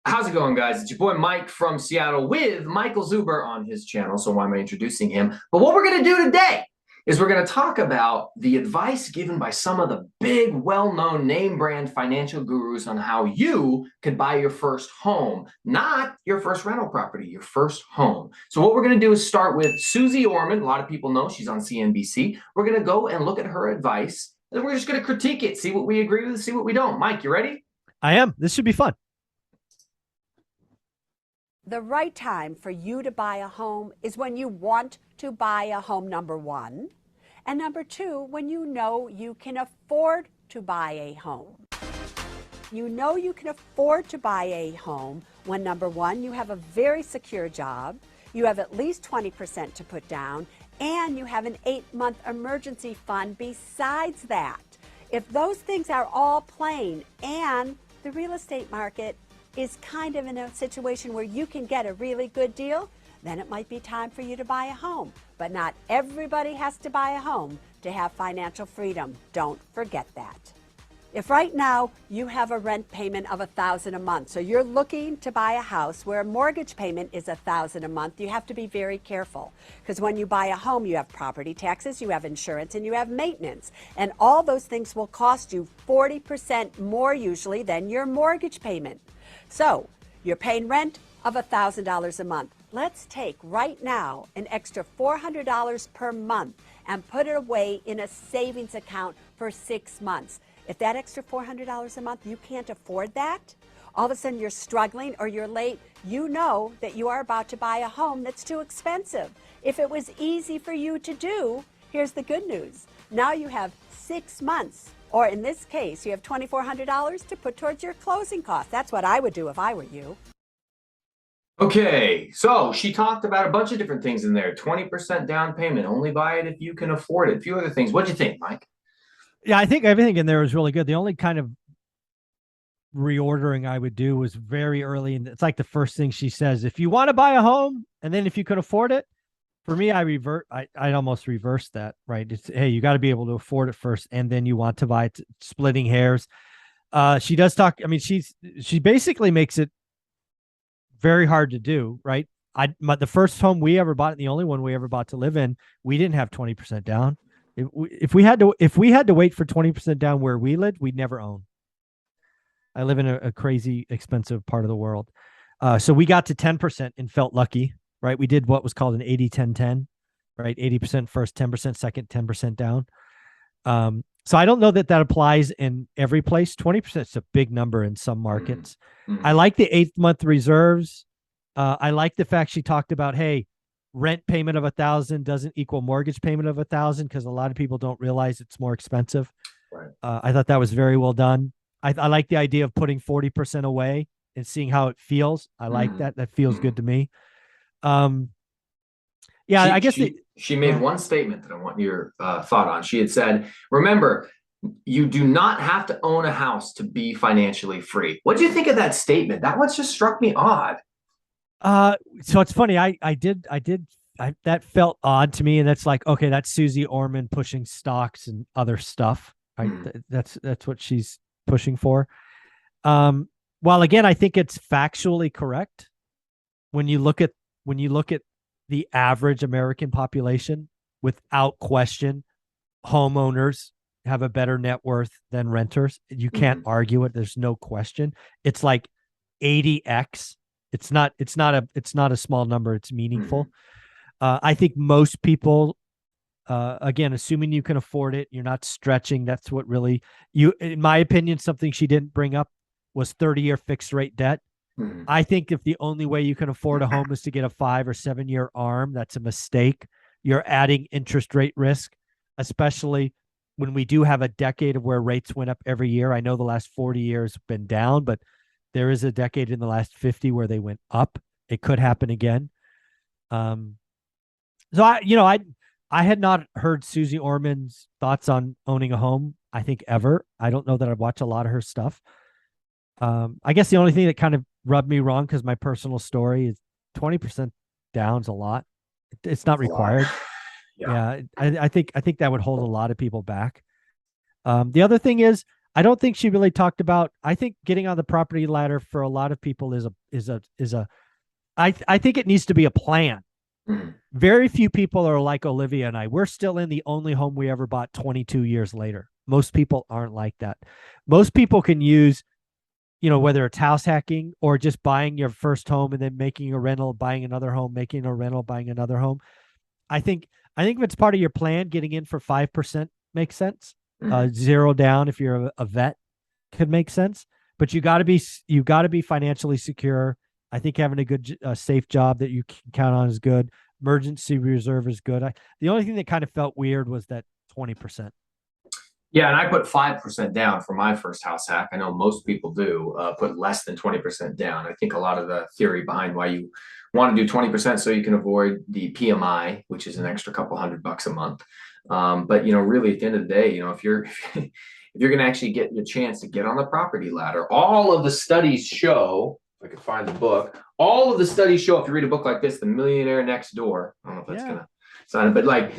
How's it going, guys? It's your boy Mike from Seattle with Michael Zuber on his channel. So why am I introducing him? But what we're going to do today is we're going to talk about the advice given by some of the big, well-known name brand financial gurus on how you could buy your first home, not your first rental property, your first home. So what we're going to do is start with Suze Orman. A lot of people know she's on CNBC. We're going to go and look at her advice, and we're just going to critique it, see what we agree with, see what we don't. Mike, you ready? I am. This should be fun. The right time for you to buy a home is when you want to buy a home, number one. And number two, when you know you can afford to buy a home. You know you can afford to buy a home when, number one, you have a very secure job, you have at least 20% to put down, and you have an 8-month emergency fund besides that. If those things are all plain and the real estate market is kind of in a situation where you can get a really good deal, then it might be time for you to buy a home. But not everybody has to buy a home to have financial freedom. Don't forget that. If right now you have a rent payment of $1,000 a month, so you're looking to buy a house where a mortgage payment is $1,000 a month, you have to be very careful. Because when you buy a home, you have property taxes, you have insurance, and you have maintenance. And all those things will cost you 40% more usually than your mortgage payment. So you're paying rent of $1,000 a month. Let's take right now an extra $400 per month and put it away in a savings account for 6 months. If that extra $400 a month, you can't afford that, all of a sudden you're struggling or you're late, you know that you are about to buy a home that's too expensive. If it was easy for you to do, here's the good news. Now you have 6 months, or in this case, you have $2,400 to put towards your closing costs. That's what I would do if I were you. Okay, so she talked about a bunch of different things in there. 20% down payment, only buy it if you can afford it. A few other things. What'd you think, Mike? Yeah, I think everything in there was really good. The only kind of reordering I would do was very early, and it's like the first thing she says, if you want to buy a home, and then if you could afford it. For me, I'd almost reverse that, right? It's, hey, you got to be able to afford it first, and then you want to buy it, splitting hairs. She does talk, I mean, she basically makes it very hard to do, right? The first home we ever bought, and the only one we ever bought to live in, we didn't have 20% down. If we had to wait for 20% down where we lived, we'd never own. I live in a crazy expensive part of the world. So we got to 10% and felt lucky, right? We did what was called an 80-10-10, right? 80% first, 10% second, 10% down. So I don't know that applies in every place. 20% is a big number in some markets. I like the 8-month reserves. I like the fact she talked about, hey, rent payment of $1,000 doesn't equal mortgage payment of $1,000, because a lot of people don't realize it's more expensive. Right. I thought that was very well done. I like the idea of putting 40% away and seeing how it feels. I like that. That feels good to me. Yeah, I guess she made one statement that I want your thought on. She had said, remember, you do not have to own a house to be financially free. What do you think of that statement? That one just struck me odd. So it's funny. That felt odd to me, and that's like, okay, that's Suze Orman pushing stocks and other stuff. Right? That's what she's pushing for. While again, I think it's factually correct when you look at the average American population. Without question, homeowners have a better net worth than renters. You can't argue it. There's no question. It's like 80x. It's not a small number. It's meaningful. I think most people, again, assuming you can afford it, you're not stretching. That's what really in my opinion, something she didn't bring up was 30-year fixed rate debt. I think if the only way you can afford a home is to get a 5 or 7 year ARM, that's a mistake. You're adding interest rate risk, especially when we do have a decade of where rates went up every year. I know the last 40 years have been down, but there is a decade in the last 50 where they went up. It could happen again. So I had not heard Suze Orman's thoughts on owning a home, I think, ever. I don't know that I've watched a lot of her stuff. I guess the only thing that kind of rubbed me wrong, because my personal story is 20% down's a lot. It's not required. Yeah, I think that would hold a lot of people back. The other thing is, I don't think she really talked about, I think getting on the property ladder for a lot of people I think it needs to be a plan. Mhm. Very few people are like Olivia and I. We're still in the only home we ever bought 22 years later. Most people aren't like that. Most people can use, whether it's house hacking or just buying your first home and then making a rental, buying another home, making a rental, buying another home. I think if it's part of your plan, getting in for 5% makes sense. Mhm. Zero down if you're a vet could make sense, but you got to be financially secure. I think having a good, safe job that you can count on is good. Emergency reserve is good. The only thing that kind of felt weird was that 20%. Yeah, and I put 5% down for my first house hack. I know most people do put less than 20% down. I think a lot of the theory behind why you want to do 20% so you can avoid the PMI, which is an extra couple $100 a month. But really, at the end of the day, if you're if you're going to actually get the chance to get on the property ladder, all of the studies show. If I could find the book, all of the studies show. If you read a book like this, The Millionaire Next Door, I don't know if that's gonna sign it, but like,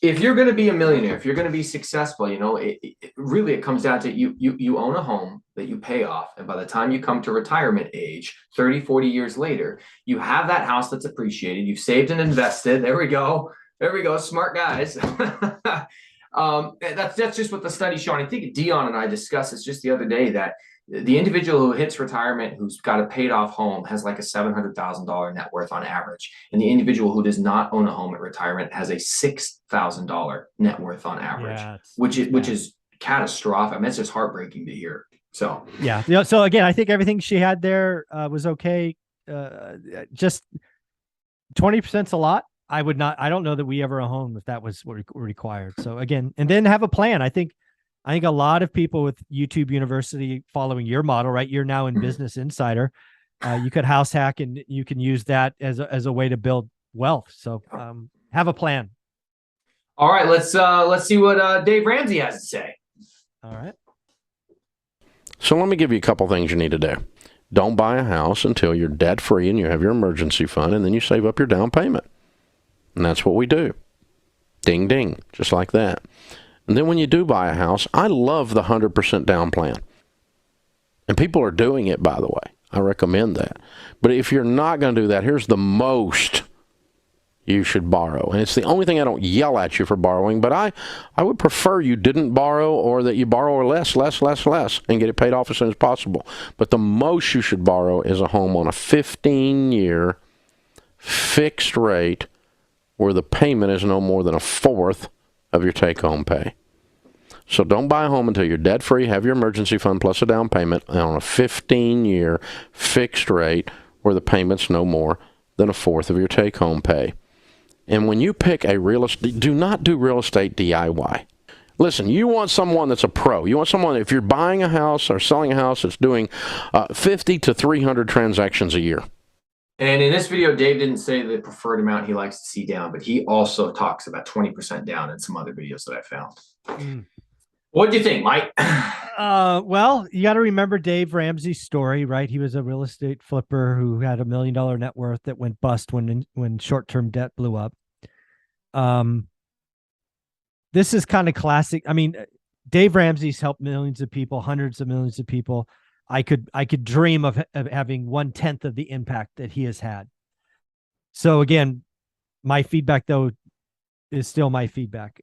if you're going to be a millionaire, if you're going to be successful, it comes down to you own a home that you pay off. And by the time you come to retirement age, 30, 40 years later, you have that house that's appreciated. You've saved and invested. There we go. There we go. Smart guys. That's just what the studies show. And I think Dion and I discussed this just the other day, that the individual who hits retirement, who's got a paid off home, has like a $700,000 net worth on average. And the individual who does not own a home at retirement has a $6,000 net worth on average, which is catastrophic. I mean, it's just heartbreaking to hear. So, yeah. So again, I think everything she had there was okay. Just 20% is a lot. I don't know that we ever owned if that was what required. So again, and then have a plan. I think a lot of people with YouTube University following your model, right? You're now in Business Insider. You could house hack and you can use that as a way to build wealth. So have a plan. All right, let's see what Dave Ramsey has to say. All right. So let me give you a couple things you need to do. Don't buy a house until you're debt free and you have your emergency fund, and then you save up your down payment. And that's what we do. Ding, ding, just like that. And then when you do buy a house, I love the 100% down plan. And people are doing it, by the way. I recommend that. But if you're not going to do that, here's the most you should borrow. And it's the only thing I don't yell at you for borrowing, but I would prefer you didn't borrow, or that you borrow less, and get it paid off as soon as possible. But the most you should borrow is a home on a 15-year fixed rate where the payment is no more than a fourth of your take-home pay. So don't buy a home until you're debt-free, have your emergency fund plus a down payment on a 15-year fixed rate where the payment's no more than a fourth of your take-home pay. And when you pick a real estate, do not do real estate DIY. Listen, you want someone that's a pro. You want someone, if you're buying a house or selling a house, that's doing 50 to 300 transactions a year. And in this video, Dave didn't say the preferred amount he likes to see down, but he also talks about 20% down in some other videos that I found. What do you think, Mike? Well, you got to remember Dave Ramsey's story, right? He was a real estate flipper who had $1 million net worth that went bust when short-term debt blew up. This is kind of classic. I mean, Dave Ramsey's helped millions of people, hundreds of millions of people. I could dream of having 1/10 of the impact that he has had. So again, my feedback though is still my feedback.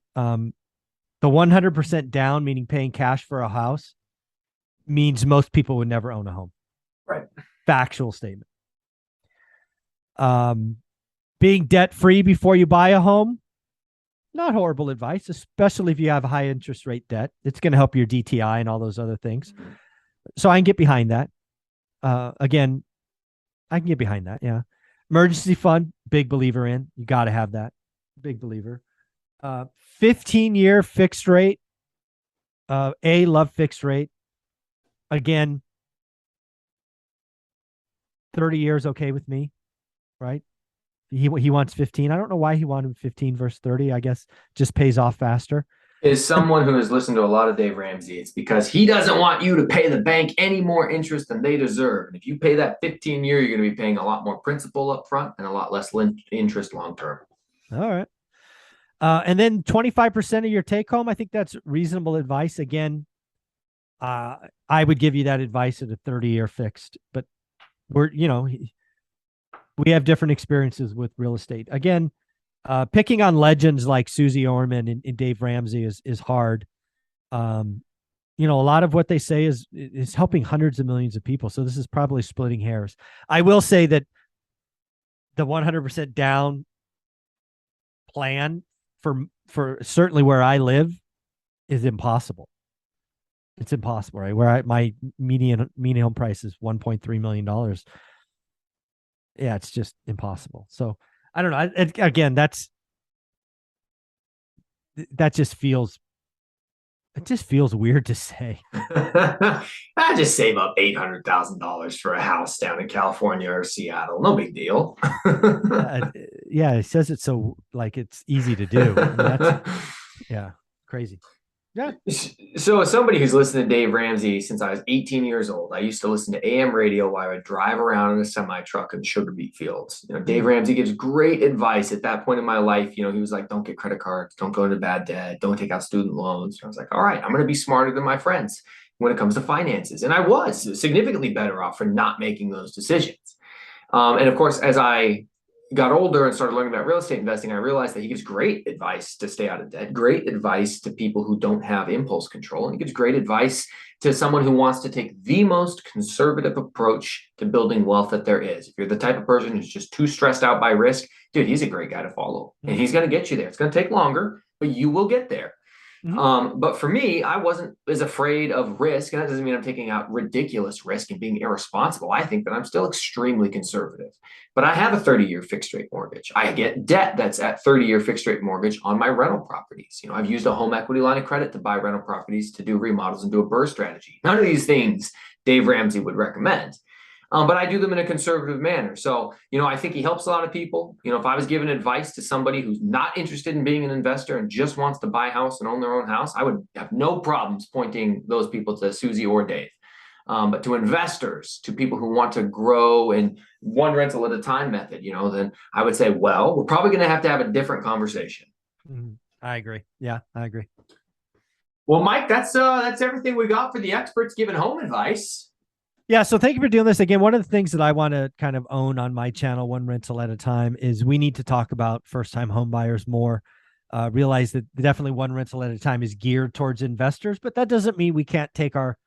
The 100% down, meaning paying cash for a house, means most people would never own a home. Right. Factual statement. Being debt free before you buy a home, not horrible advice, especially if you have a high interest rate debt. It's going to help your DTI and all those other things. So I can get behind that. Again, I can get behind that. Yeah. Emergency fund, big believer in. You got to have that. Big believer. 15-year fixed rate. Love fixed rate. Again, 30 years okay with me, right? He wants 15. I don't know why he wanted 15 versus 30. I guess just pays off faster. Is someone who has listened to a lot of Dave Ramsey. It's because he doesn't want you to pay the bank any more interest than they deserve. And if you pay that 15-year, you're going to be paying a lot more principal up front and a lot less interest long term. All right. And then 25% of your take home, I think that's reasonable advice. Again, I would give you that advice at a 30-year fixed, but we have different experiences with real estate. Again, picking on legends like Suze Orman and Dave Ramsey is hard. A lot of what they say is helping hundreds of millions of people. So this is probably splitting hairs. I will say that the 100% down plan for certainly where I live is impossible. It's impossible, right? My median home price is $1.3 million. Yeah, it's just impossible. So I don't know. Again, that just feels weird to say. I just save up $800,000 for a house down in California or Seattle. No big deal. Yeah, it says it so like it's easy to do. I mean, yeah, crazy. Yeah. So as somebody who's listened to Dave Ramsey since I was 18 years old, I used to listen to AM radio while I would drive around in a semi truck in the sugar beet fields. Dave Ramsey gives great advice at that point in my life. He was like, don't get credit cards, don't go into bad debt, don't take out student loans. I was like, all right, I'm going to be smarter than my friends when it comes to finances. And I was significantly better off for not making those decisions. And of course, as I got older and started learning about real estate investing, I realized that he gives great advice to stay out of debt, great advice to people who don't have impulse control, and he gives great advice to someone who wants to take the most conservative approach to building wealth that there is. If you're the type of person who's just too stressed out by risk, dude, he's a great guy to follow, and he's going to get you there. It's going to take longer, but you will get there. But for me, I wasn't as afraid of risk, and that doesn't mean I'm taking out ridiculous risk and being irresponsible. I think that I'm still extremely conservative. But I have a 30-year fixed rate mortgage. I get debt that's at 30-year fixed rate mortgage on my rental properties. I've used a home equity line of credit to buy rental properties, to do remodels and do a BRRRR strategy. None of these things Dave Ramsey would recommend. But I do them in a conservative manner. So, I think he helps a lot of people. If I was giving advice to somebody who's not interested in being an investor and just wants to buy a house and own their own house, I would have no problems pointing those people to Suze or Dave. But to investors, to people who want to grow in one rental at a time method, then I would say, well, we're probably going to have a different conversation. I agree. Yeah, I agree. Well, Mike, that's everything we got for the experts giving home advice. Yeah, so thank you for doing this. Again, one of the things that I want to kind of own on my channel, one rental at a time, is we need to talk about first-time home buyers more. Realize that definitely one rental at a time is geared towards investors, but that doesn't mean we can't take our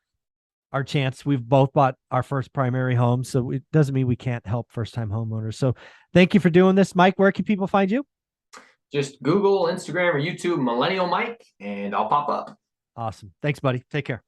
chance. We've both bought our first primary home, so it doesn't mean we can't help first-time homeowners. So thank you for doing this. Mike, where can people find you? Just Google, Instagram, or YouTube, Millennial Mike, and I'll pop up. Awesome. Thanks, buddy. Take care.